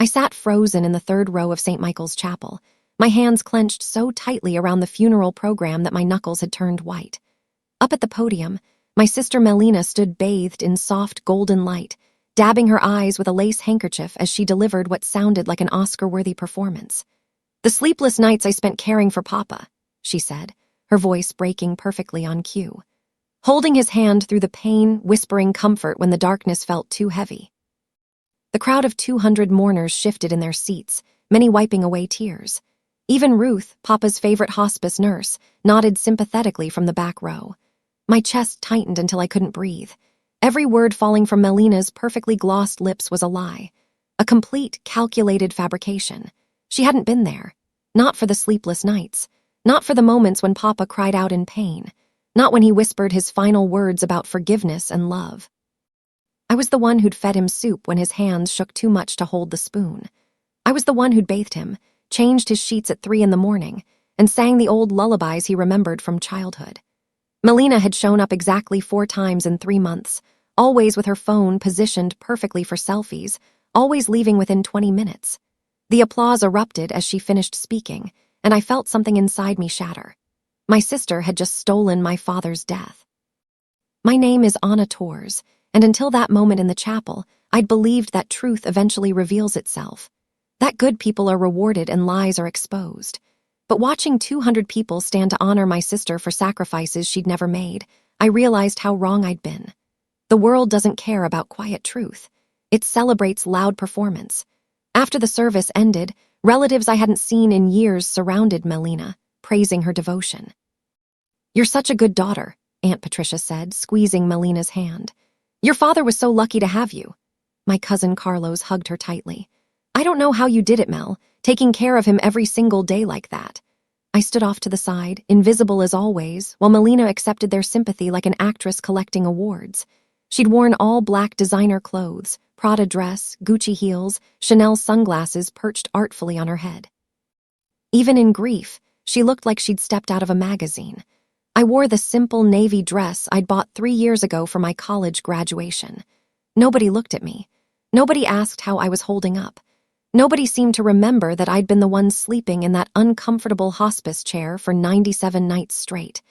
sat frozen in the third row of St. Michael's Chapel, my hands clenched so tightly around the funeral program that my knuckles had turned white. Up at the podium, my sister Melina stood bathed in soft golden light, dabbing her eyes with a lace handkerchief as she delivered what sounded like an Oscar-worthy performance. "The sleepless nights I spent caring for Papa," she said, her voice breaking perfectly on cue. Holding his hand through the pain, whispering comfort when the darkness felt too heavy. The crowd of 200 mourners shifted in their seats, many wiping away tears. Even Ruth, Papa's favorite hospice nurse, nodded sympathetically from the back row. My chest tightened until I couldn't breathe. Every word falling from Melina's perfectly glossed lips was a lie. A complete, calculated fabrication. She hadn't been there. Not for the sleepless nights. Not for the moments when Papa cried out in pain. Not when he whispered his final words about forgiveness and love. I was the one who'd fed him soup when his hands shook too much to hold the spoon. I was the one who'd bathed him, changed his sheets at 3 a.m, and sang the old lullabies he remembered from childhood. Melina had shown up exactly 4 times in 3 months, always with her phone positioned perfectly for selfies, always leaving within 20 minutes. The applause erupted as she finished speaking, and I felt something inside me shatter. My sister had just stolen my father's death. My name is Anna Torres, and until that moment in the chapel, I'd believed that truth eventually reveals itself. That good people are rewarded and lies are exposed. But watching 200 people stand to honor my sister for sacrifices she'd never made, I realized how wrong I'd been. The world doesn't care about quiet truth. It celebrates loud performance. After the service ended, relatives I hadn't seen in years surrounded Melina, praising her devotion. "You're such a good daughter," Aunt Patricia said, squeezing Melina's hand. "Your father was so lucky to have you." My cousin Carlos hugged her tightly. "I don't know how you did it, Mel, taking care of him every single day like that." I stood off to the side, invisible as always, while Melina accepted their sympathy like an actress collecting awards. She'd worn all black designer clothes, Prada dress, Gucci heels, Chanel sunglasses perched artfully on her head. Even in grief, she looked like she'd stepped out of a magazine. I wore the simple navy dress I'd bought 3 years ago for my college graduation. Nobody looked at me. Nobody asked how I was holding up. Nobody seemed to remember that I'd been the one sleeping in that uncomfortable hospice chair for 97 nights straight.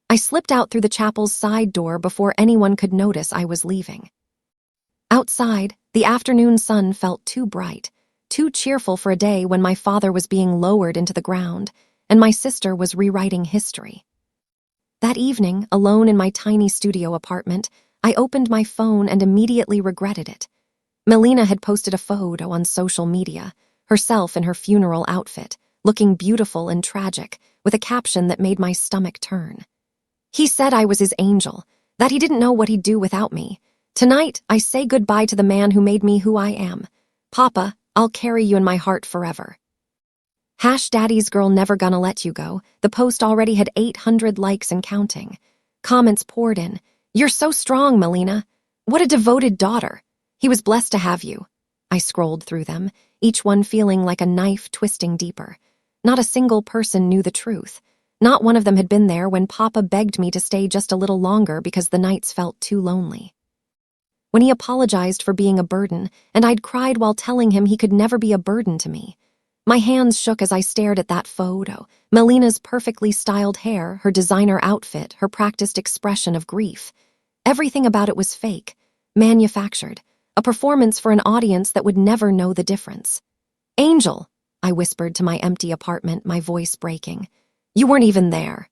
I slipped out through the chapel's side door before anyone could notice I was leaving. Outside, the afternoon sun felt too bright, too cheerful for a day when my father was being lowered into the ground, and my sister was rewriting history. That evening, alone in my tiny studio apartment, I opened my phone and immediately regretted it. Melina had posted a photo on social media, herself in her funeral outfit, looking beautiful and tragic, with a caption that made my stomach turn. "He said I was his angel, that he didn't know what he'd do without me. Tonight, I say goodbye to the man who made me who I am. Papa, I'll carry you in my heart forever." #Daddy's girl never gonna let you go. The post already had 800 likes and counting. Comments poured in. "You're so strong, Melina. What a devoted daughter. He was blessed to have you." I scrolled through them, each one feeling like a knife twisting deeper. Not a single person knew the truth. Not one of them had been there when Papa begged me to stay just a little longer because the nights felt too lonely. When he apologized for being a burden, and I'd cried while telling him he could never be a burden to me. My hands shook as I stared at that photo, Melina's perfectly styled hair, her designer outfit, her practiced expression of grief. Everything about it was fake, manufactured, a performance for an audience that would never know the difference. "Angel," I whispered to my empty apartment, my voice breaking. "You weren't even there."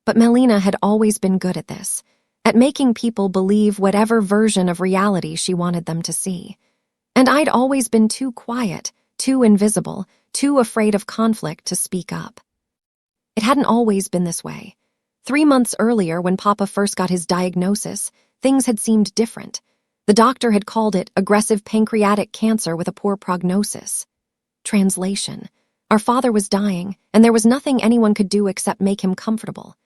But Melina had always been good at this, at making people believe whatever version of reality she wanted them to see. And I'd always been too quiet, too invisible, too afraid of conflict to speak up. It hadn't always been this way. 3 months earlier, when Papa first got his diagnosis, things had seemed different. The doctor had called it aggressive pancreatic cancer with a poor prognosis. Translation: our father was dying, and there was nothing anyone could do except make him comfortable.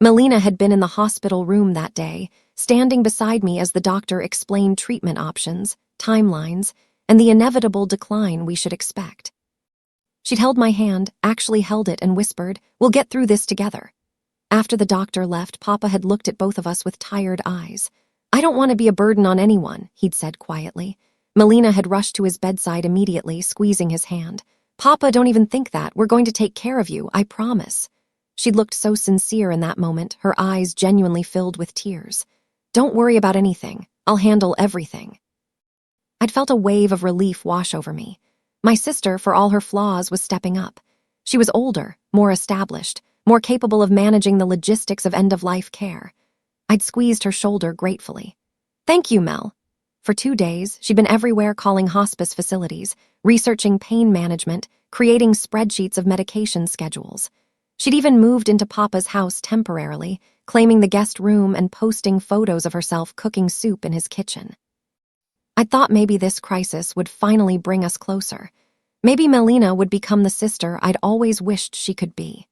Melina had been in the hospital room that day, standing beside me as the doctor explained treatment options, timelines, and the inevitable decline we should expect. She'd held my hand, actually held it, and whispered, "We'll get through this together." After the doctor left, Papa had looked at both of us with tired eyes. "I don't want to be a burden on anyone," he'd said quietly. Melina had rushed to his bedside immediately, squeezing his hand. "Papa, don't even think that. We're going to take care of you, I promise." She'd looked so sincere in that moment, her eyes genuinely filled with tears. "Don't worry about anything. I'll handle everything." I'd felt a wave of relief wash over me. My sister, for all her flaws, was stepping up. She was older, more established, more capable of managing the logistics of end-of-life care. I'd squeezed her shoulder gratefully. "Thank you, Mel." For 2 days, she'd been everywhere calling hospice facilities, researching pain management, creating spreadsheets of medication schedules. She'd even moved into Papa's house temporarily, claiming the guest room and posting photos of herself cooking soup in his kitchen. I thought maybe this crisis would finally bring us closer. Maybe Melina would become the sister I'd always wished she could be.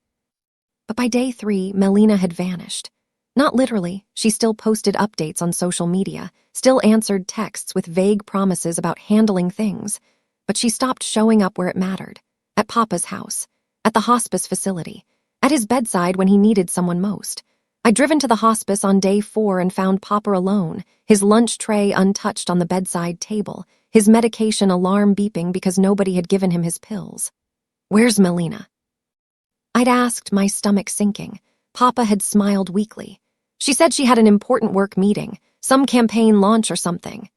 But by day 3, Melina had vanished. Not literally, she still posted updates on social media, still answered texts with vague promises about handling things, but she stopped showing up where it mattered, at Papa's house, at the hospice facility, at his bedside when he needed someone most. I'd driven to the hospice on day 4 and found Papa alone, his lunch tray untouched on the bedside table, his medication alarm beeping because nobody had given him his pills. "Where's Melina?" I'd asked, my stomach sinking. Papa had smiled weakly. "She said she had an important work meeting, some campaign launch or something."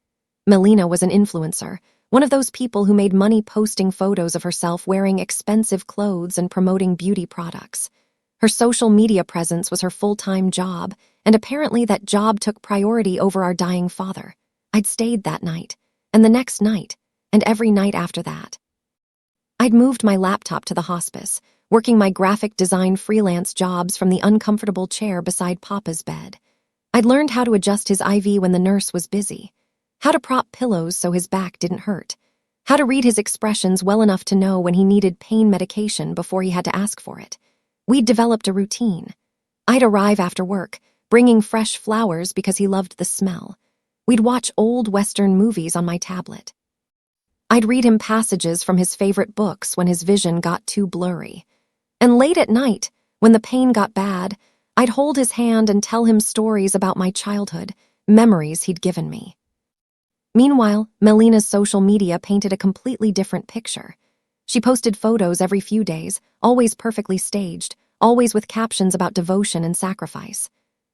Melina was an influencer, one of those people who made money posting photos of herself wearing expensive clothes and promoting beauty products. Her social media presence was her full-time job, and apparently that job took priority over our dying father. I'd stayed that night, and the next night, and every night after that. I'd moved my laptop to the hospice, working my graphic design freelance jobs from the uncomfortable chair beside Papa's bed. I'd learned how to adjust his IV when the nurse was busy, how to prop pillows so his back didn't hurt, how to read his expressions well enough to know when he needed pain medication before he had to ask for it. We'd developed a routine. I'd arrive after work, bringing fresh flowers because he loved the smell. We'd watch old Western movies on my tablet. I'd read him passages from his favorite books when his vision got too blurry. And late at night, when the pain got bad, I'd hold his hand and tell him stories about my childhood, memories he'd given me. Meanwhile, Melina's social media painted a completely different picture. She posted photos every few days, always perfectly staged, always with captions about devotion and sacrifice.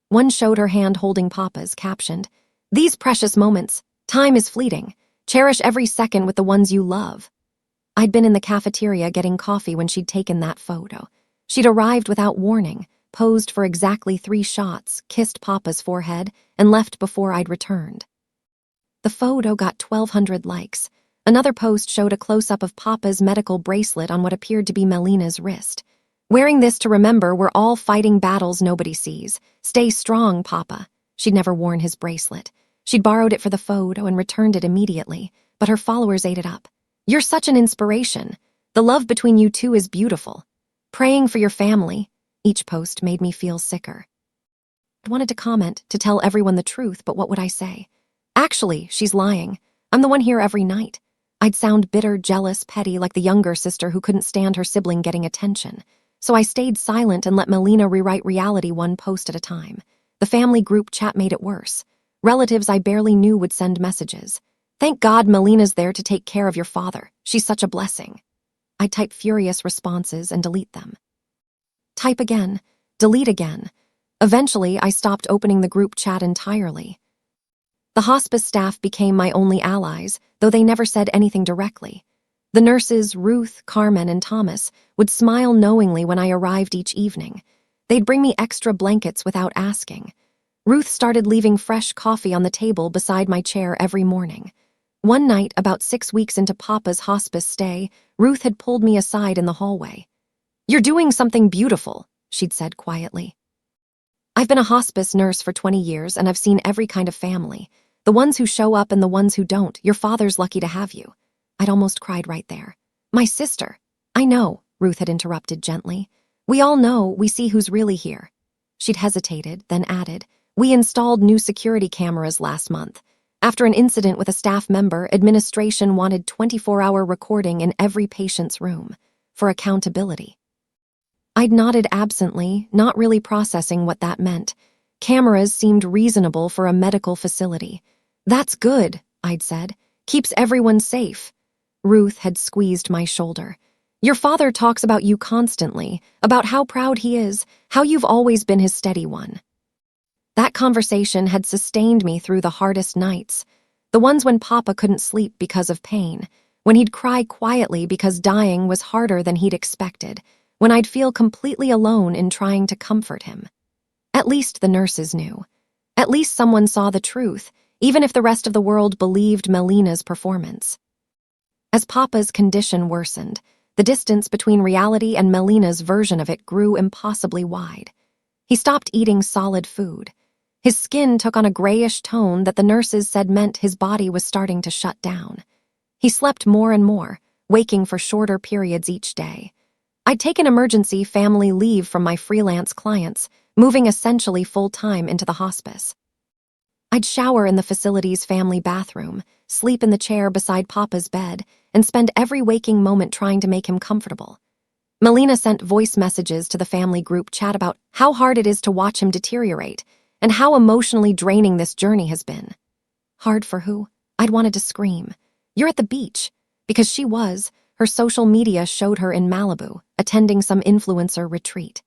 One showed her hand holding Papa's, captioned, "These precious moments, time is fleeting. Cherish every second with the ones you love." I'd been in the cafeteria getting coffee when she'd taken that photo. She'd arrived without warning, posed for exactly 3 shots, kissed Papa's forehead, and left before I'd returned. The photo got 1,200 likes. Another post showed a close-up of Papa's medical bracelet on what appeared to be Melina's wrist. "Wearing this to remember we're all fighting battles nobody sees. Stay strong, Papa." She'd never worn his bracelet. She'd borrowed it for the photo and returned it immediately, but her followers ate it up. "You're such an inspiration. The love between you two is beautiful. Praying for your family." Each post made me feel sicker. I wanted to comment, to tell everyone the truth, but what would I say? Actually, she's lying. I'm the one here every night. I'd sound bitter, jealous, petty, like the younger sister who couldn't stand her sibling getting attention. So I stayed silent and let Melina rewrite reality one post at a time. The family group chat made it worse. Relatives I barely knew would send messages. "Thank God Melina's there to take care of your father. She's such a blessing." I'd type furious responses and delete them. Type again, delete again. Eventually, I stopped opening the group chat entirely. The hospice staff became my only allies, though they never said anything directly. The nurses, Ruth, Carmen, and Thomas, would smile knowingly when I arrived each evening. They'd bring me extra blankets without asking. Ruth started leaving fresh coffee on the table beside my chair every morning. One night, about 6 weeks into Papa's hospice stay, Ruth had pulled me aside in the hallway. "You're doing something beautiful," she'd said quietly. "I've been a hospice nurse for 20 years, and I've seen every kind of family. The ones who show up and the ones who don't. Your father's lucky to have you." I'd almost cried right there. "My sister." "I know," Ruth had interrupted gently. "We all know, we see who's really here." She'd hesitated, then added, "We installed new security cameras last month. After an incident with a staff member, administration wanted 24-hour recording in every patient's room, for accountability." I'd nodded absently, not really processing what that meant. Cameras seemed reasonable for a medical facility. "That's good," I'd said. keeps everyone safe. Ruth had squeezed my shoulder. Your father talks about you constantly, about how proud he is, how you've always been his steady one. That conversation had sustained me through the hardest nights, the ones when Papa couldn't sleep because of pain, when he'd cry quietly because dying was harder than he'd expected, when I'd feel completely alone in trying to comfort him. At least the nurses knew. At least someone saw the truth, even if the rest of the world believed Melina's performance. As Papa's condition worsened, the distance between reality and Melina's version of it grew impossibly wide. He stopped eating solid food. His skin took on a grayish tone that the nurses said meant his body was starting to shut down. He slept more and more, waking for shorter periods each day. I'd taken emergency family leave from my freelance clients, moving essentially full-time into the hospice. I'd shower in the facility's family bathroom, sleep in the chair beside Papa's bed, and spend every waking moment trying to make him comfortable. Melina sent voice messages to the family group chat about how hard it is to watch him deteriorate and how emotionally draining this journey has been. Hard for who? I'd wanted to scream. You're at the beach. Because she was. Her social media showed her in Malibu, attending some influencer retreat.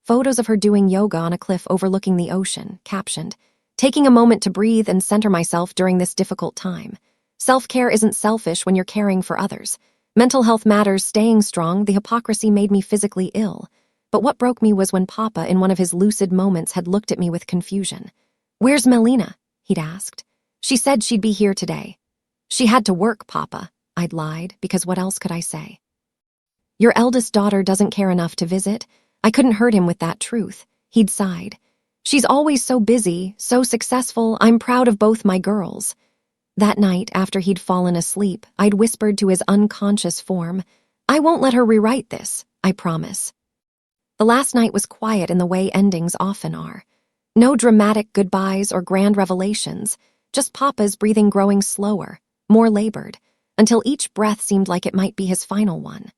Photos of her doing yoga on a cliff overlooking the ocean, captioned, taking a moment to breathe and center myself during this difficult time. Self-care isn't selfish when you're caring for others. Mental health matters, staying strong. The hypocrisy made me physically ill. But what broke me was when Papa, in one of his lucid moments, had looked at me with confusion. Where's Melina? He'd asked. She said she'd be here today. She had to work, Papa. I'd lied, because what else could I say? Your eldest daughter doesn't care enough to visit. I couldn't hurt him with that truth. He'd sighed. She's always so busy, so successful. I'm proud of both my girls. That night, after he'd fallen asleep, I'd whispered to his unconscious form, I won't let her rewrite this, I promise. The last night was quiet in the way endings often are. No dramatic goodbyes or grand revelations, just Papa's breathing growing slower, more labored, until each breath seemed like it might be his final one.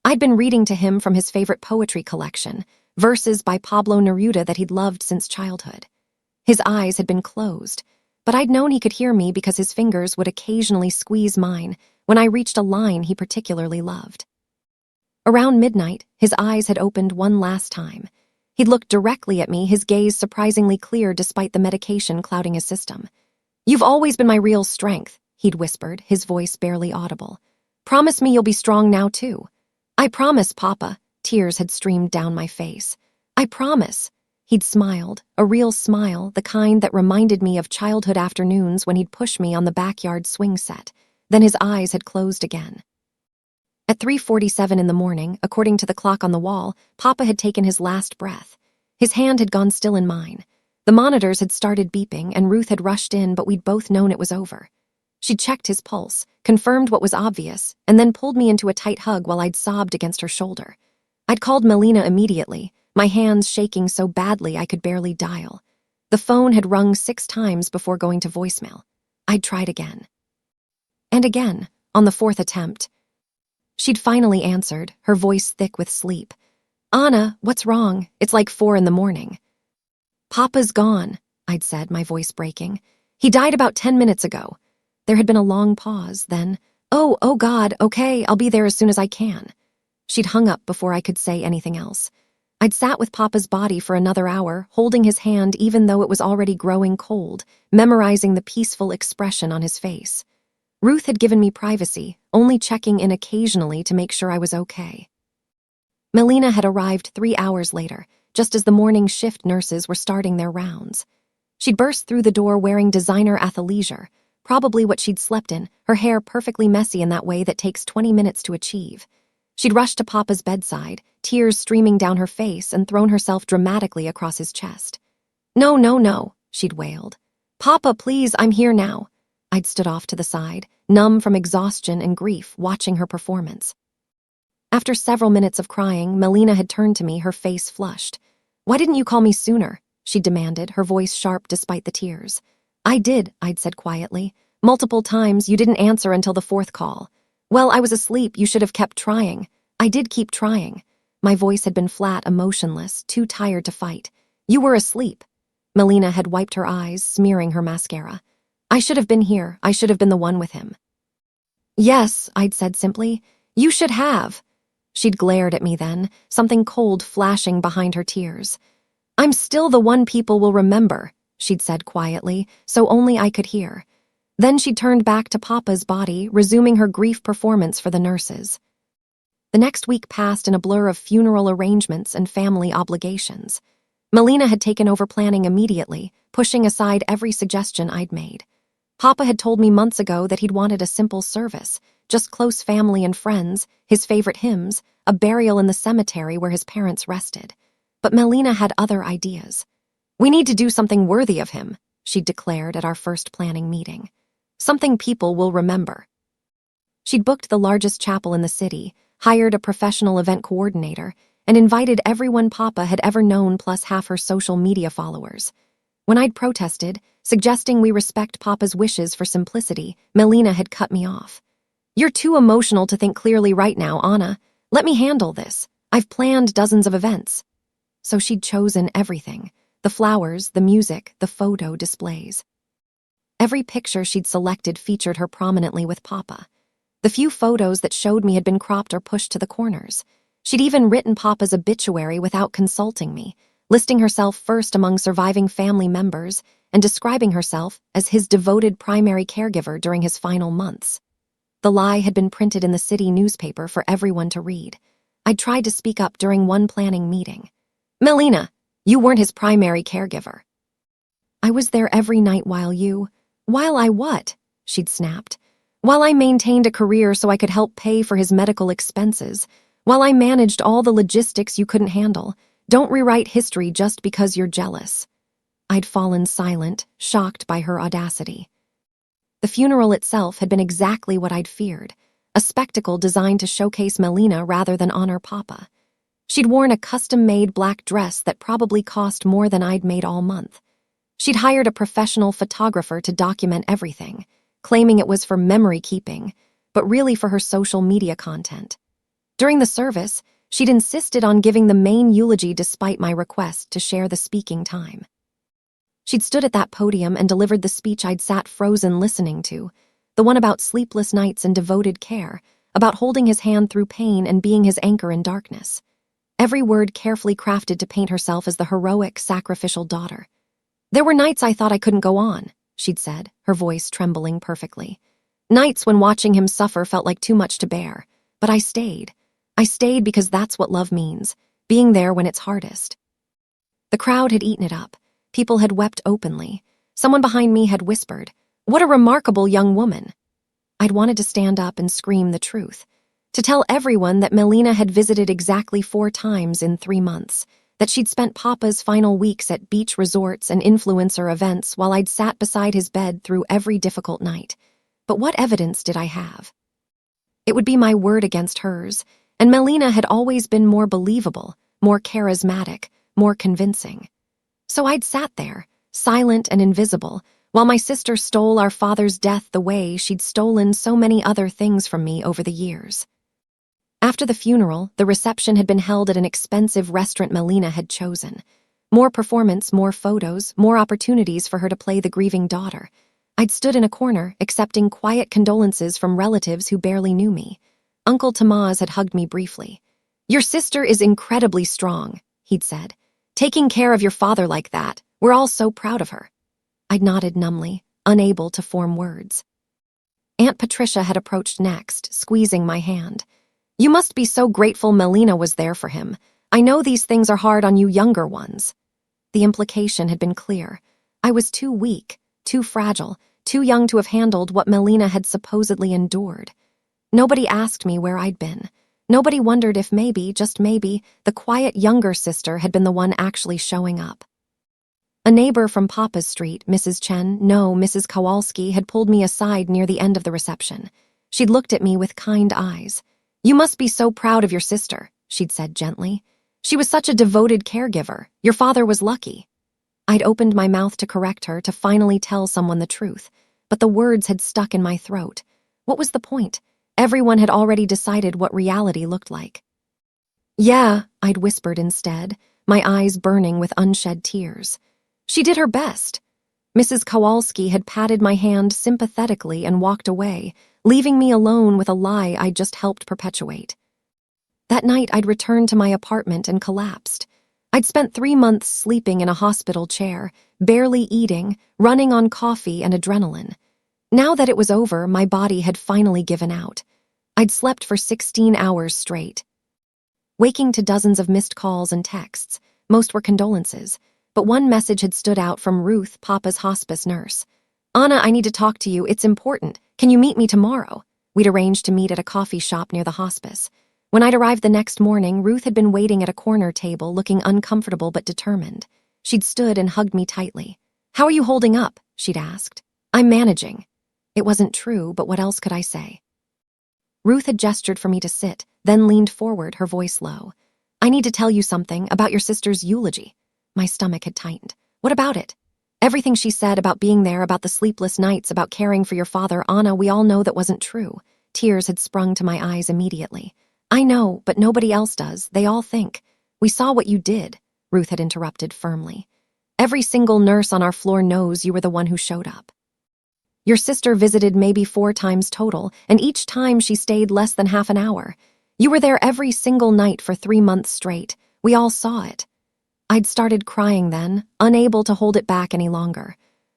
I'd been reading to him from his favorite poetry collection, verses by Pablo Neruda that he'd loved since childhood. His eyes had been closed, but I'd known he could hear me because his fingers would occasionally squeeze mine when I reached a line he particularly loved. Around midnight, his eyes had opened one last time. He'd looked directly at me, his gaze surprisingly clear despite the medication clouding his system. You've always been my real strength, he'd whispered, his voice barely audible. Promise me you'll be strong now too. I promise, Papa. Tears had streamed down my face. I promise. He'd smiled, a real smile, the kind that reminded me of childhood afternoons when he'd push me on the backyard swing set. Then his eyes had closed again. At 3:47 in the morning, according to the clock on the wall, Papa had taken his last breath. His hand had gone still in mine. The monitors had started beeping, and Ruth had rushed in, but we'd both known it was over. She checked his pulse, confirmed what was obvious, and then pulled me into a tight hug while I'd sobbed against her shoulder. I'd called Melina immediately, my hands shaking so badly I could barely dial. The phone had rung 6 times before going to voicemail. I'd tried again. And again, on the 4th attempt. She'd finally answered, her voice thick with sleep. Anna, what's wrong? It's like 4 in the morning. Papa's gone, I'd said, my voice breaking. He died about 10 minutes ago. There had been a long pause, then, oh God, okay, I'll be there as soon as I can. She'd hung up before I could say anything else. I'd sat with Papa's body for another hour, holding his hand even though it was already growing cold, memorizing the peaceful expression on his face. Ruth had given me privacy, only checking in occasionally to make sure I was okay. Melina had arrived 3 hours later, just as the morning shift nurses were starting their rounds. She'd burst through the door wearing designer athleisure, probably what she'd slept in, her hair perfectly messy in that way that takes 20 minutes to achieve. She'd rushed to Papa's bedside, tears streaming down her face, and thrown herself dramatically across his chest. No, she'd wailed. Papa, please, I'm here now. I'd stood off to the side, numb from exhaustion and grief, watching her performance. After several minutes of crying, Melina had turned to me, her face flushed. Why didn't you call me sooner? She demanded, her voice sharp despite the tears. I did, I'd said quietly. Multiple times, you didn't answer until the 4th call. Well, I was asleep, you should have kept trying. I did keep trying. My voice had been flat, emotionless, too tired to fight. You were asleep. Melina had wiped her eyes, smearing her mascara. I should have been here. I should have been the one with him. Yes, I'd said simply. You should have. She'd glared at me then, something cold flashing behind her tears. I'm still the one people will remember, she'd said quietly, so only I could hear. Then she turned back to Papa's body, resuming her grief performance for the nurses. The next week passed in a blur of funeral arrangements and family obligations. Melina had taken over planning immediately, pushing aside every suggestion I'd made. Papa had told me months ago that he'd wanted a simple service, just close family and friends, his favorite hymns, a burial in the cemetery where his parents rested. But Melina had other ideas. We need to do something worthy of him, she'd declared at our first planning meeting. Something people will remember. She'd booked the largest chapel in the city, hired a professional event coordinator, and invited everyone Papa had ever known plus half her social media followers. When I'd protested, suggesting we respect Papa's wishes for simplicity, Melina had cut me off. You're too emotional to think clearly right now, Anna. Let me handle this. I've planned dozens of events. So she'd chosen everything. The flowers, the music, the photo displays. Every picture she'd selected featured her prominently with Papa. The few photos that showed me had been cropped or pushed to the corners. She'd even written Papa's obituary without consulting me, listing herself first among surviving family members and describing herself as his devoted primary caregiver during his final months. The lie had been printed in the city newspaper for everyone to read. I'd tried to speak up during one planning meeting. Melina, you weren't his primary caregiver. I was there every night while I what? She'd snapped. While I maintained a career so I could help pay for his medical expenses, while I managed all the logistics you couldn't handle. Don't rewrite history just because you're jealous. I'd fallen silent, shocked by her audacity. The funeral itself had been exactly what I'd feared, a spectacle designed to showcase Melina rather than honor Papa. She'd worn a custom-made black dress that probably cost more than I'd made all month. She'd hired a professional photographer to document everything, claiming it was for memory keeping, but really for her social media content. During the service, she'd insisted on giving the main eulogy despite my request to share the speaking time. She'd stood at that podium and delivered the speech I'd sat frozen listening to, the one about sleepless nights and devoted care, about holding his hand through pain and being his anchor in darkness. Every word carefully crafted to paint herself as the heroic, sacrificial daughter. There were nights I thought I couldn't go on, she'd said, her voice trembling perfectly. Nights when watching him suffer felt like too much to bear. But I stayed. I stayed because that's what love means, being there when it's hardest. The crowd had eaten it up. People had wept openly. Someone behind me had whispered, "What a remarkable young woman." I'd wanted to stand up and scream the truth, to tell everyone that Melina had visited exactly 4 times in 3 months, that she'd spent Papa's final weeks at beach resorts and influencer events while I'd sat beside his bed through every difficult night. But what evidence did I have? It would be my word against hers, and Melina had always been more believable, more charismatic, more convincing. So I'd sat there, silent and invisible, while my sister stole our father's death the way she'd stolen so many other things from me over the years. After the funeral, the reception had been held at an expensive restaurant Melina had chosen. More performance, more photos, more opportunities for her to play the grieving daughter. I'd stood in a corner, accepting quiet condolences from relatives who barely knew me. Uncle Tamaz had hugged me briefly. "Your sister is incredibly strong," he'd said. "Taking care of your father like that, we're all so proud of her." I'd nodded numbly, unable to form words. Aunt Patricia had approached next, squeezing my hand. "You must be so grateful Melina was there for him. I know these things are hard on you younger ones." The implication had been clear. I was too weak, too fragile, too young to have handled what Melina had supposedly endured. Nobody asked me where I'd been. Nobody wondered if maybe, just maybe, the quiet younger sister had been the one actually showing up. A neighbor from Papa's Street, Mrs. Mrs. Kowalski, had pulled me aside near the end of the reception. She'd looked at me with kind eyes. "You must be so proud of your sister," she'd said gently. "She was such a devoted caregiver. Your father was lucky." I'd opened my mouth to correct her, to finally tell someone the truth, but the words had stuck in my throat. What was the point? Everyone had already decided what reality looked like. "Yeah," I'd whispered instead, my eyes burning with unshed tears. "She did her best." Mrs. Kowalski had patted my hand sympathetically and walked away, leaving me alone with a lie I'd just helped perpetuate. That night, I'd returned to my apartment and collapsed. I'd spent 3 months sleeping in a hospital chair, barely eating, running on coffee and adrenaline. Now that it was over, my body had finally given out. I'd slept for 16 hours straight, waking to dozens of missed calls and texts. Most were condolences, but one message had stood out from Ruth, Papa's hospice nurse. "Anna, I need to talk to you. It's important. Can you meet me tomorrow?" We'd arranged to meet at a coffee shop near the hospice. When I'd arrived the next morning, Ruth had been waiting at a corner table, looking uncomfortable but determined. She'd stood and hugged me tightly. "How are you holding up?" she'd asked. "I'm managing." It wasn't true, but what else could I say? Ruth had gestured for me to sit, then leaned forward, her voice low. "I need to tell you something about your sister's eulogy." My stomach had tightened. "What about it?" "Everything she said about being there, about the sleepless nights, about caring for your father, Anna, we all know that wasn't true." Tears had sprung to my eyes immediately. "I know, but nobody else does. They all think. We saw what you did," Ruth had interrupted firmly. "Every single nurse on our floor knows you were the one who showed up. Your sister visited maybe 4 times total, and each time she stayed less than half an hour. You were there every single night for 3 months straight. We all saw it." I'd started crying then, unable to hold it back any longer.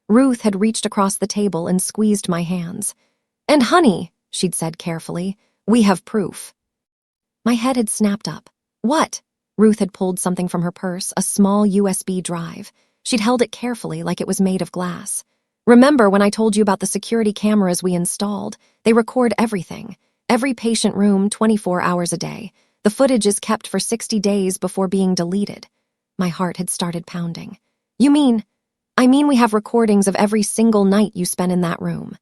Ruth had reached across the table and squeezed my hands. "And honey," she'd said carefully, "we have proof." My head had snapped up. "What?" Ruth had pulled something from her purse, a small USB drive. She'd held it carefully like it was made of glass. "Remember when I told you about the security cameras we installed? They record everything. Every patient room, 24 hours a day. The footage is kept for 60 days before being deleted." My heart had started pounding. "You mean?" "I mean we have recordings of every single night you spent in that room.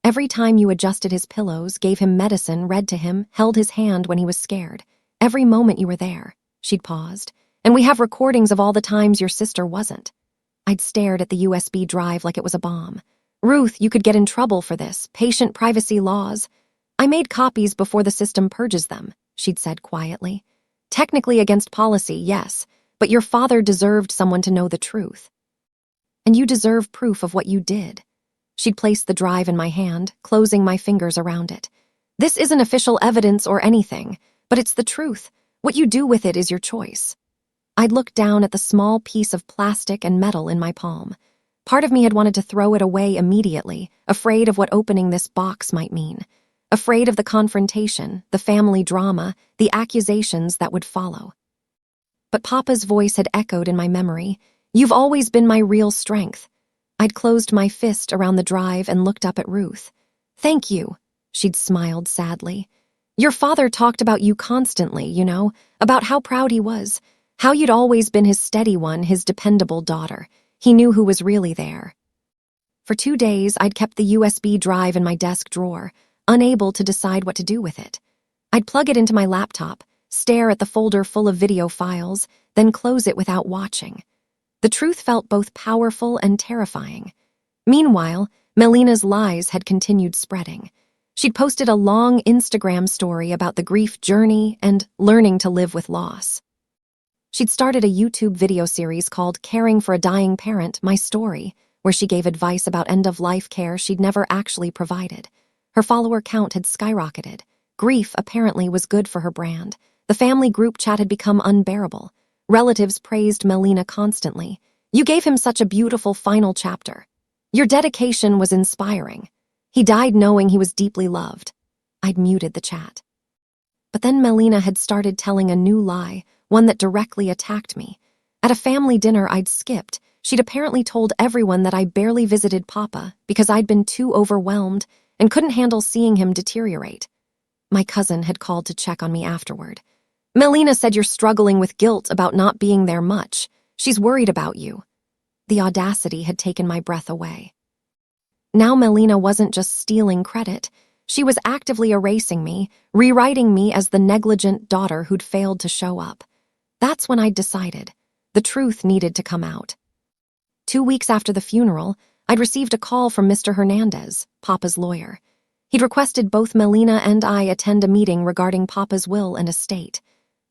Every time you adjusted his pillows, gave him medicine, read to him, held his hand when he was scared. Every moment you were there." She'd paused. "And we have recordings of all the times your sister wasn't." I'd stared at the USB drive like it was a bomb. "Ruth, you could get in trouble for this. Patient privacy laws." "I made copies before the system purges them," she'd said quietly. "Technically against policy, yes, but your father deserved someone to know the truth. And you deserve proof of what you did." She'd placed the drive in my hand, closing my fingers around it. "This isn't official evidence or anything, but it's the truth. What you do with it is your choice." I'd looked down at the small piece of plastic and metal in my palm. Part of me had wanted to throw it away immediately, afraid of what opening this box might mean. Afraid of the confrontation, the family drama, the accusations that would follow. But Papa's voice had echoed in my memory. "You've always been my real strength." I'd closed my fist around the drive and looked up at Ruth. "Thank you," she'd smiled sadly. "Your father talked about you constantly, you know, about how proud he was, how you'd always been his steady one, his dependable daughter. He knew who was really there." For 2 days, I'd kept the USB drive in my desk drawer, unable to decide what to do with it. I'd plug it into my laptop, stare at the folder full of video files, then close it without watching. The truth felt both powerful and terrifying. Meanwhile, Melina's lies had continued spreading. She'd posted a long Instagram story about the grief journey and learning to live with loss. She'd started a YouTube video series called Caring for a Dying Parent, My Story, where she gave advice about end-of-life care she'd never actually provided. Her follower count had skyrocketed. Grief apparently was good for her brand. The family group chat had become unbearable. Relatives praised Melina constantly. "You gave him such a beautiful final chapter. Your dedication was inspiring. He died knowing he was deeply loved." I'd muted the chat. But then Melina had started telling a new lie, one that directly attacked me. At a family dinner I'd skipped, she'd apparently told everyone that I barely visited Papa because I'd been too overwhelmed and couldn't handle seeing him deteriorate. My cousin had called to check on me afterward. "Melina said you're struggling with guilt about not being there much. She's worried about you." The audacity had taken my breath away. Now Melina wasn't just stealing credit. She was actively erasing me, rewriting me as the negligent daughter who'd failed to show up. That's when I'd decided. The truth needed to come out. 2 weeks after the funeral, I'd received a call from Mr. Hernandez, Papa's lawyer. He'd requested both Melina and I attend a meeting regarding Papa's will and estate.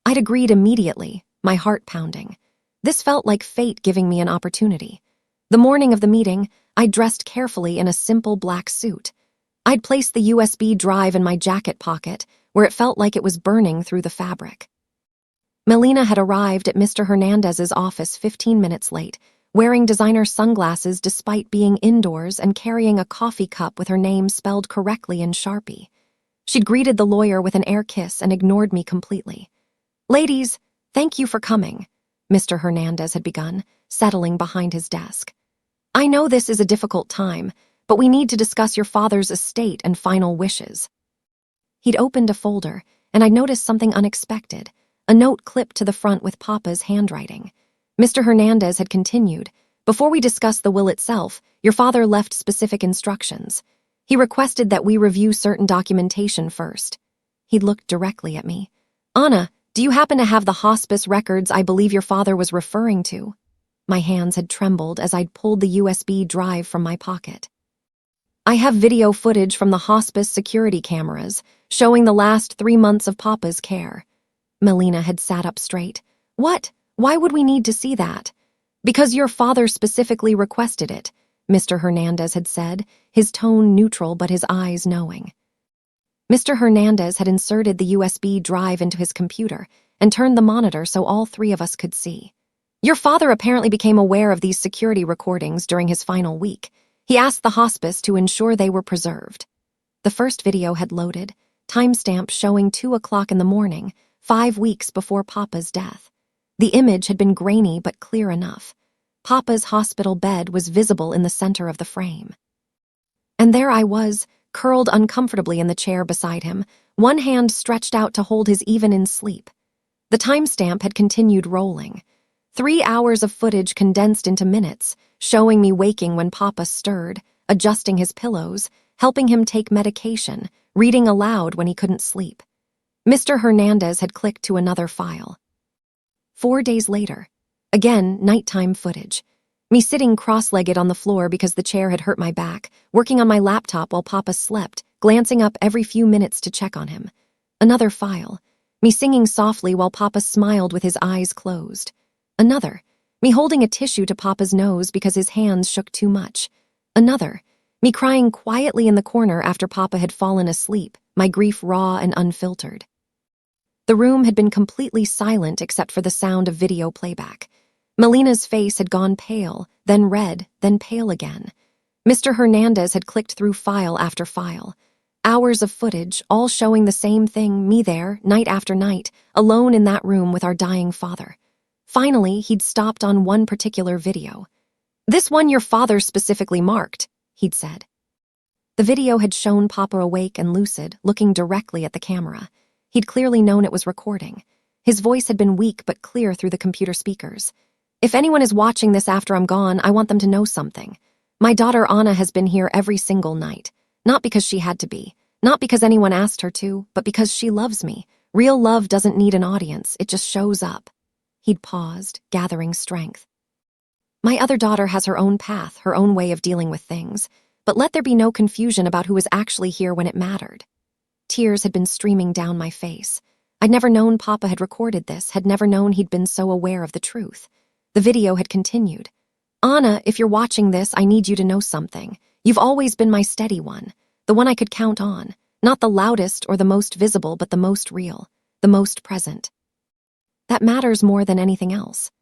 I'd agreed immediately, my heart pounding. This felt like fate giving me an opportunity. The morning of the meeting, I dressed carefully in a simple black suit. I'd placed the USB drive in my jacket pocket, where it felt like it was burning through the fabric. Melina had arrived at Mr. Hernandez's office 15 minutes late, wearing designer sunglasses despite being indoors and carrying a coffee cup with her name spelled correctly in Sharpie. She'd greeted the lawyer with an air kiss and ignored me completely. "Ladies, thank you for coming," Mr. Hernandez had begun, settling behind his desk. "I know this is a difficult time, but we need to discuss your father's estate and final wishes." He'd opened a folder, and I noticed something unexpected, a note clipped to the front with Papa's handwriting. Mr. Hernandez had continued, "Before we discuss the will itself, your father left specific instructions. He requested that we review certain documentation first." He'd looked directly at me. "Anna, do you happen to have the hospice records I believe your father was referring to?" My hands had trembled as I'd pulled the USB drive from my pocket. "I have video footage from the hospice security cameras showing the last 3 months of Papa's care." Melina had sat up straight. "What? Why would we need to see that?" "Because your father specifically requested it," Mr. Hernandez had said, his tone neutral but his eyes knowing. Mr. Hernandez had inserted the USB drive into his computer and turned the monitor so all three of us could see. "Your father apparently became aware of these security recordings during his final week. He asked the hospice to ensure they were preserved." The first video had loaded, timestamp showing 2 o'clock in the morning, 5 weeks before Papa's death. The image had been grainy but clear enough. Papa's hospital bed was visible in the center of the frame. And there I was, curled uncomfortably in the chair beside him, one hand stretched out to hold his even in sleep. The timestamp had continued rolling. 3 hours of footage condensed into minutes, showing me waking when Papa stirred, adjusting his pillows, helping him take medication, reading aloud when he couldn't sleep. Mr. Hernandez had clicked to another file. 4 days later, again, nighttime footage. Me sitting cross-legged on the floor because the chair had hurt my back, working on my laptop while Papa slept, glancing up every few minutes to check on him. Another file. Me singing softly while Papa smiled with his eyes closed. Another. Me holding a tissue to Papa's nose because his hands shook too much. Another. Me crying quietly in the corner after Papa had fallen asleep, my grief raw and unfiltered. The room had been completely silent except for the sound of video playback. Melina's face had gone pale, then red, then pale again. Mr. Hernandez had clicked through file after file. Hours of footage, all showing the same thing, me there, night after night, alone in that room with our dying father. Finally, he'd stopped on one particular video. "This one your father specifically marked," he'd said. The video had shown Papa awake and lucid, looking directly at the camera. He'd clearly known it was recording. His voice had been weak but clear through the computer speakers. "If anyone is watching this after I'm gone, I want them to know something. My daughter Anna has been here every single night. Not because she had to be, not because anyone asked her to, but because she loves me. Real love doesn't need an audience, it just shows up." He'd paused, gathering strength. "My other daughter has her own path, her own way of dealing with things, but let there be no confusion about who was actually here when it mattered." Tears had been streaming down my face. I'd never known Papa had recorded this, had never known he'd been so aware of the truth. The video had continued. "Anna, if you're watching this, I need you to know something. You've always been my steady one, the one I could count on, not the loudest or the most visible, but the most real, the most present. That matters more than anything else."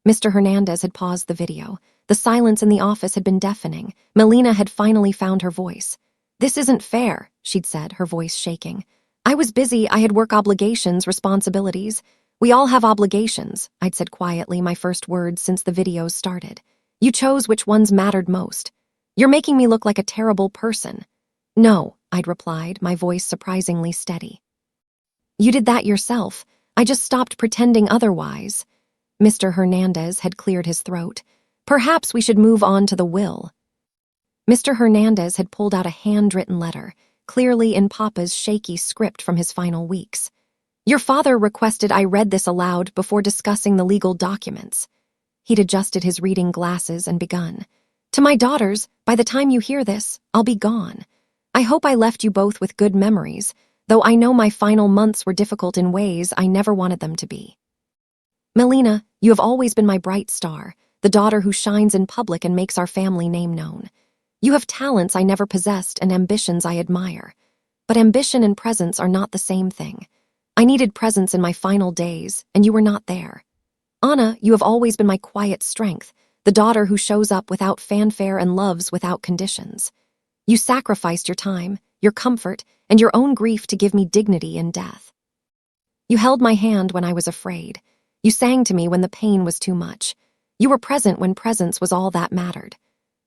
Mr. Hernandez had paused the video. The silence in the office had been deafening. Melina had finally found her voice. "This isn't fair," she'd said, her voice shaking. "I was busy, I had work obligations, responsibilities. We all have obligations," I'd said quietly, my first words since the videos started. "You chose which ones mattered most. You're making me look like a terrible person." "No," I'd replied, my voice surprisingly steady. "You did that yourself. I just stopped pretending otherwise." Mr. Hernandez had cleared his throat. "Perhaps we should move on to the will." Mr. Hernandez had pulled out a handwritten letter, clearly in Papa's shaky script from his final weeks. "Your father requested I read this aloud before discussing the legal documents." He'd adjusted his reading glasses and begun. "To my daughters, by the time you hear this, I'll be gone. I hope I left you both with good memories, though I know my final months were difficult in ways I never wanted them to be. Melina, you have always been my bright star, the daughter who shines in public and makes our family name known. You have talents I never possessed and ambitions I admire. But ambition and presence are not the same thing. I needed presence in my final days, and you were not there. Anna, you have always been my quiet strength, the daughter who shows up without fanfare and loves without conditions. You sacrificed your time, your comfort, and your own grief to give me dignity in death. You held my hand when I was afraid. You sang to me when the pain was too much. You were present when presence was all that mattered.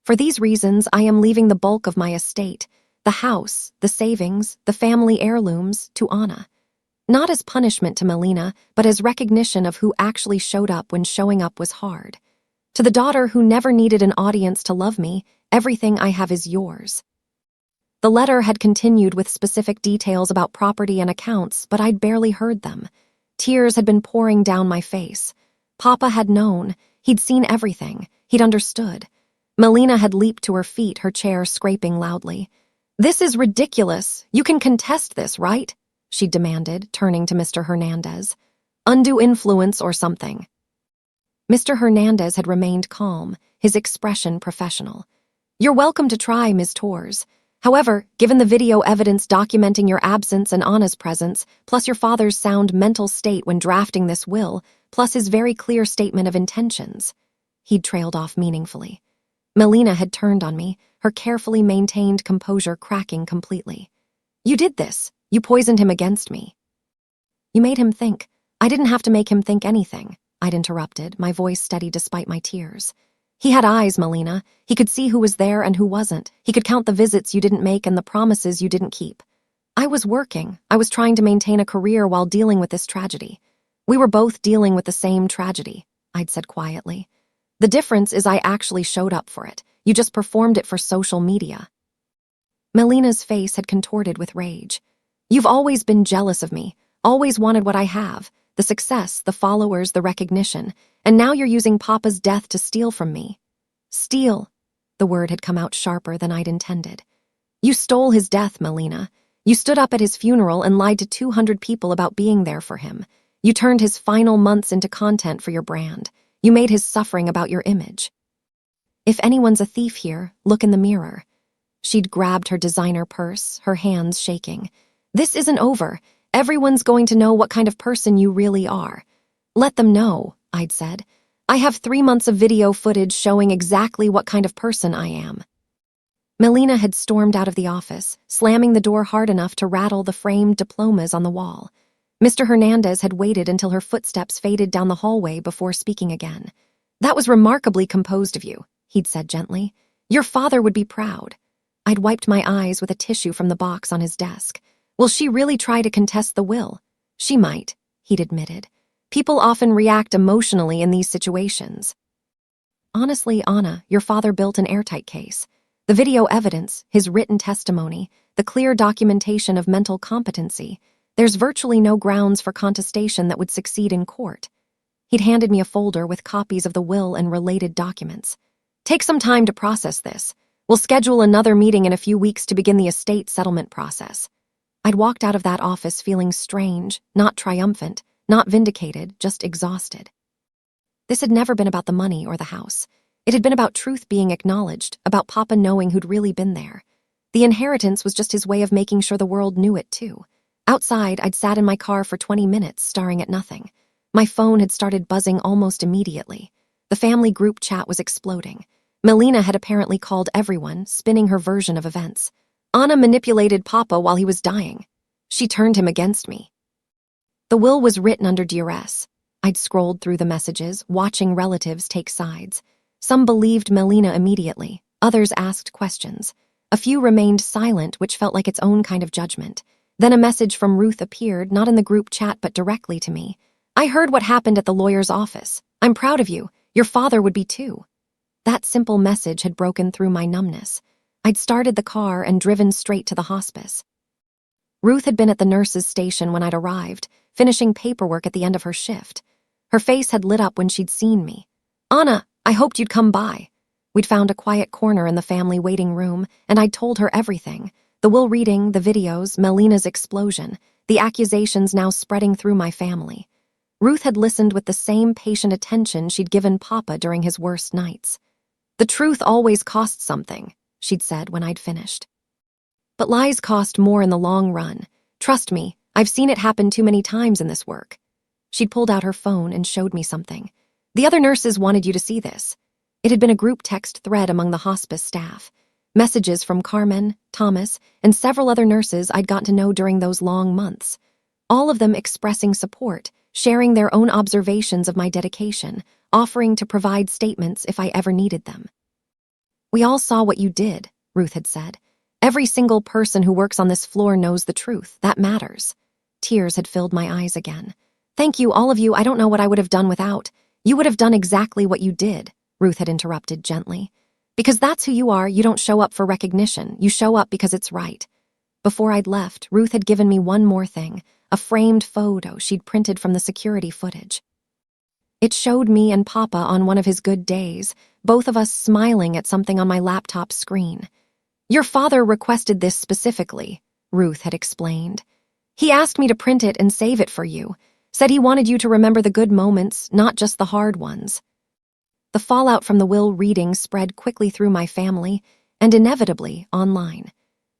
For these reasons, I am leaving the bulk of my estate, the house, the savings, the family heirlooms, to Anna. Not as punishment to Melina, but as recognition of who actually showed up when showing up was hard. To the daughter who never needed an audience to love me, everything I have is yours. The letter had continued with specific details about property and accounts, but I'd barely heard them. Tears had been pouring down my face. Papa had known. He'd seen everything. He'd understood. Melina had leaped to her feet, her chair scraping loudly. "This is ridiculous. You can contest this, right?" she demanded, turning to Mr. Hernandez. "Undue influence or something." Mr. Hernandez had remained calm, his expression professional. "You're welcome to try, Ms. Torres. However, given the video evidence documenting your absence and Anna's presence, plus your father's sound mental state when drafting this will, plus his very clear statement of intentions." He'd trailed off meaningfully. Melina had turned on me, her carefully maintained composure cracking completely. "You did this. You poisoned him against me." "You made him think. I didn't have to make him think anything," I'd interrupted, my voice steady despite my tears. "He had eyes, Melina. He could see who was there and who wasn't. He could count the visits you didn't make and the promises you didn't keep. I was working. I was trying to maintain a career while dealing with this tragedy. We were both dealing with the same tragedy," I'd said quietly. "The difference is I actually showed up for it. You just performed it for social media." Melina's face had contorted with rage. "You've always been jealous of me, always wanted what I have, the success, the followers, the recognition, and now you're using Papa's death to steal from me." "Steal." The word had come out sharper than I'd intended. "You stole his death, Melina. You stood up at his funeral and lied to 200 people about being there for him. You turned his final months into content for your brand. You made his suffering about your image. If anyone's a thief here, look in the mirror." She'd grabbed her designer purse, her hands shaking. "This isn't over. Everyone's going to know what kind of person you really are." "Let them know," I'd said. "I have 3 months of video footage showing exactly what kind of person I am." Melina had stormed out of the office, slamming the door hard enough to rattle the framed diplomas on the wall. Mr. Hernandez had waited until her footsteps faded down the hallway before speaking again. "That was remarkably composed of you," he'd said gently. "Your father would be proud." I'd wiped my eyes with a tissue from the box on his desk. "Will she really try to contest the will?" "She might," he'd admitted. "People often react emotionally in these situations." "Honestly, Anna, your father built an airtight case. The video evidence, his written testimony, the clear documentation of mental competency, there's virtually no grounds for contestation that would succeed in court." He'd handed me a folder with copies of the will and related documents. "Take some time to process this. We'll schedule another meeting in a few weeks to begin the estate settlement process." I'd walked out of that office feeling strange, not triumphant, not vindicated, just exhausted. This had never been about the money or the house. It had been about truth being acknowledged, about Papa knowing who'd really been there. The inheritance was just his way of making sure the world knew it too. Outside, I'd sat in my car for 20 minutes, staring at nothing. My phone had started buzzing almost immediately. The family group chat was exploding. Melina had apparently called everyone, spinning her version of events. Anna manipulated Papa while he was dying. She turned him against me. The will was written under duress. I'd scrolled through the messages, watching relatives take sides. Some believed Melina immediately. Others asked questions. A few remained silent, which felt like its own kind of judgment. Then a message from Ruth appeared, not in the group chat but directly to me. "I heard what happened at the lawyer's office. I'm proud of you. Your father would be too." That simple message had broken through my numbness. I'd started the car and driven straight to the hospice. Ruth had been at the nurse's station when I'd arrived, finishing paperwork at the end of her shift. Her face had lit up when she'd seen me. "Anna, I hoped you'd come by." We'd found a quiet corner in the family waiting room, and I'd told her everything. The will reading, the videos, Melina's explosion, the accusations now spreading through my family. Ruth had listened with the same patient attention she'd given Papa during his worst nights. "The truth always costs something," she'd said when I'd finished. "But lies cost more in the long run. Trust me, I've seen it happen too many times in this work." She'd pulled out her phone and showed me something. "The other nurses wanted you to see this." It had been a group text thread among the hospice staff. Messages from Carmen, Thomas, and several other nurses I'd gotten to know during those long months. All of them expressing support, sharing their own observations of my dedication, offering to provide statements if I ever needed them. "We all saw what you did," Ruth had said. "Every single person who works on this floor knows the truth. That matters." Tears had filled my eyes again. "Thank you, all of you. I don't know what I would have done without." "You would have done exactly what you did," Ruth had interrupted gently. "Because that's who you are. You don't show up for recognition. You show up because it's right." Before I'd left, Ruth had given me one more thing, a framed photo she'd printed from the security footage. It showed me and Papa on one of his good days, both of us smiling at something on my laptop screen. "Your father requested this specifically," Ruth had explained. "He asked me to print it and save it for you. Said he wanted you to remember the good moments, not just the hard ones." The fallout from the will reading spread quickly through my family, and inevitably online.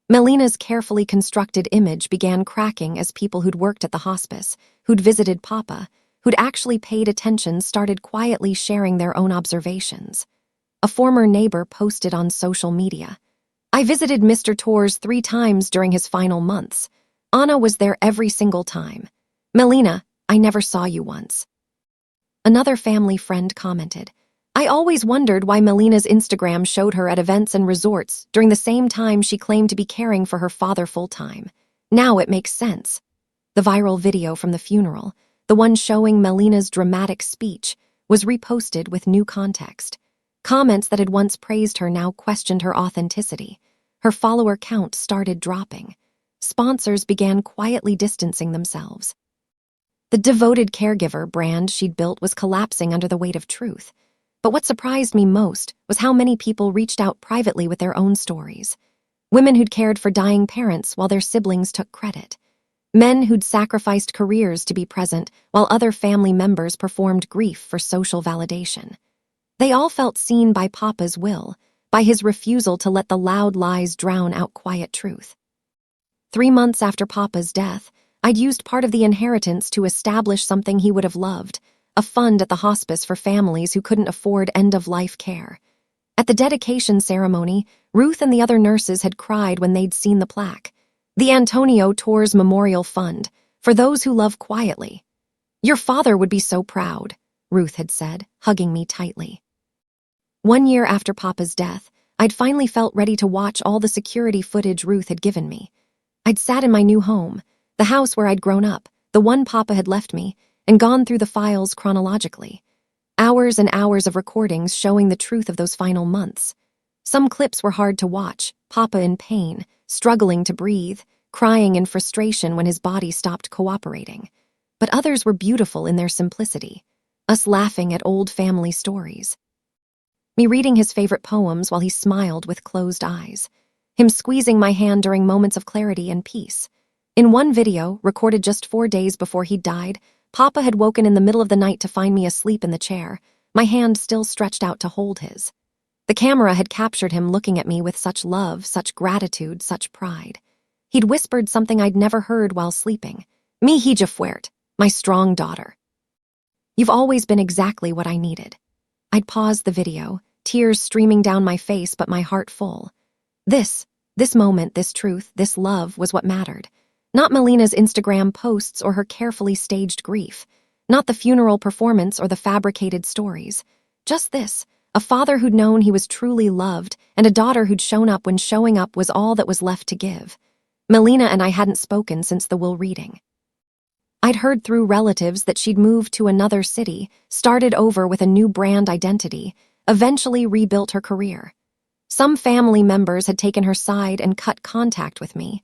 Melina's carefully constructed image began cracking as people who'd worked at the hospice, who'd visited Papa, who'd actually paid attention started quietly sharing their own observations. A former neighbor posted on social media, "I visited Mr. Torres 3 times during his final months. Anna was there every single time. Melina, I never saw you once." Another family friend commented, "I always wondered why Melina's Instagram showed her at events and resorts during the same time she claimed to be caring for her father full-time. Now it makes sense." The viral video from the funeral, the one showing Melina's dramatic speech, was reposted with new context. Comments that had once praised her now questioned her authenticity. Her follower count started dropping. Sponsors began quietly distancing themselves. The devoted caregiver brand she'd built was collapsing under the weight of truth. But what surprised me most was how many people reached out privately with their own stories. Women who'd cared for dying parents while their siblings took credit. Men who'd sacrificed careers to be present while other family members performed grief for social validation. They all felt seen by Papa's will, by his refusal to let the loud lies drown out quiet truth. 3 months after Papa's death, I'd used part of the inheritance to establish something he would have loved, a fund at the hospice for families who couldn't afford end-of-life care. At the dedication ceremony, Ruth and the other nurses had cried when they'd seen the plaque. "The Antonio Torres Memorial Fund, for those who love quietly." "Your father would be so proud," Ruth had said, hugging me tightly. 1 year after Papa's death, I'd finally felt ready to watch all the security footage Ruth had given me. I'd sat in my new home, the house where I'd grown up, the one Papa had left me, and gone through the files chronologically. Hours and hours of recordings showing the truth of those final months. Some clips were hard to watch, Papa in pain, struggling to breathe, crying in frustration when his body stopped cooperating. But others were beautiful in their simplicity, us laughing at old family stories. Me reading his favorite poems while he smiled with closed eyes. Him squeezing my hand during moments of clarity and peace. In one video, recorded just 4 days before he died, Papa had woken in the middle of the night to find me asleep in the chair, my hand still stretched out to hold his. The camera had captured him looking at me with such love, such gratitude, such pride. He'd whispered something I'd never heard while sleeping. "Mi hija fuerte, my strong daughter. You've always been exactly what I needed." I'd paused the video, tears streaming down my face but my heart full. This moment, this truth, this love was what mattered. Not Melina's Instagram posts or her carefully staged grief. Not the funeral performance or the fabricated stories. Just this, a father who'd known he was truly loved and a daughter who'd shown up when showing up was all that was left to give. Melina and I hadn't spoken since the will reading. I'd heard through relatives that she'd moved to another city, started over with a new brand identity, eventually rebuilt her career. Some family members had taken her side and cut contact with me.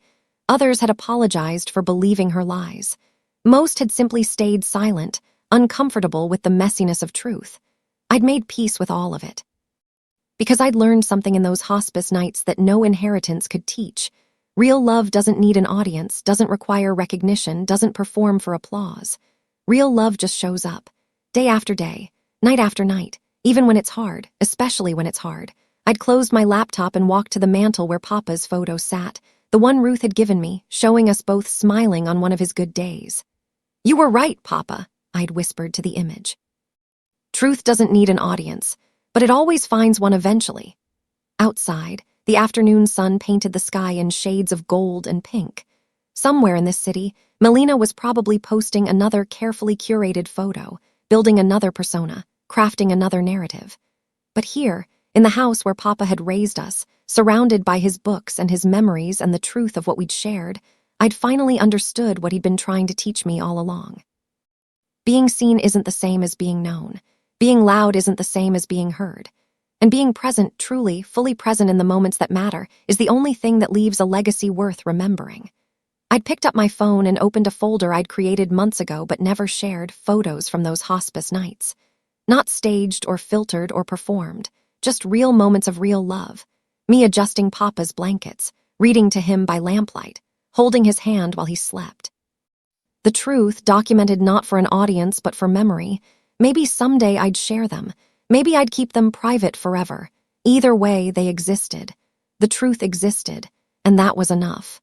Others had apologized for believing her lies. Most had simply stayed silent, uncomfortable with the messiness of truth. I'd made peace with all of it. Because I'd learned something in those hospice nights that no inheritance could teach. Real love doesn't need an audience, doesn't require recognition, doesn't perform for applause. Real love just shows up. Day after day, night after night, even when it's hard, especially when it's hard. I'd closed my laptop and walked to the mantel where Papa's photo sat, the one Ruth had given me, showing us both smiling on one of his good days. "You were right, Papa," I'd whispered to the image. Truth doesn't need an audience, but it always finds one eventually. Outside, the afternoon sun painted the sky in shades of gold and pink. Somewhere in this city, Melina was probably posting another carefully curated photo, building another persona, crafting another narrative. But here, in the house where Papa had raised us, surrounded by his books and his memories and the truth of what we'd shared, I'd finally understood what he'd been trying to teach me all along. Being seen isn't the same as being known. Being loud isn't the same as being heard. And being present, truly, fully present in the moments that matter, is the only thing that leaves a legacy worth remembering. I'd picked up my phone and opened a folder I'd created months ago but never shared, photos from those hospice nights. Not staged or filtered or performed, just real moments of real love. Me adjusting Papa's blankets, reading to him by lamplight, holding his hand while he slept. The truth, documented not for an audience but for memory. Maybe someday I'd share them. Maybe I'd keep them private forever. Either way, they existed. The truth existed, and that was enough.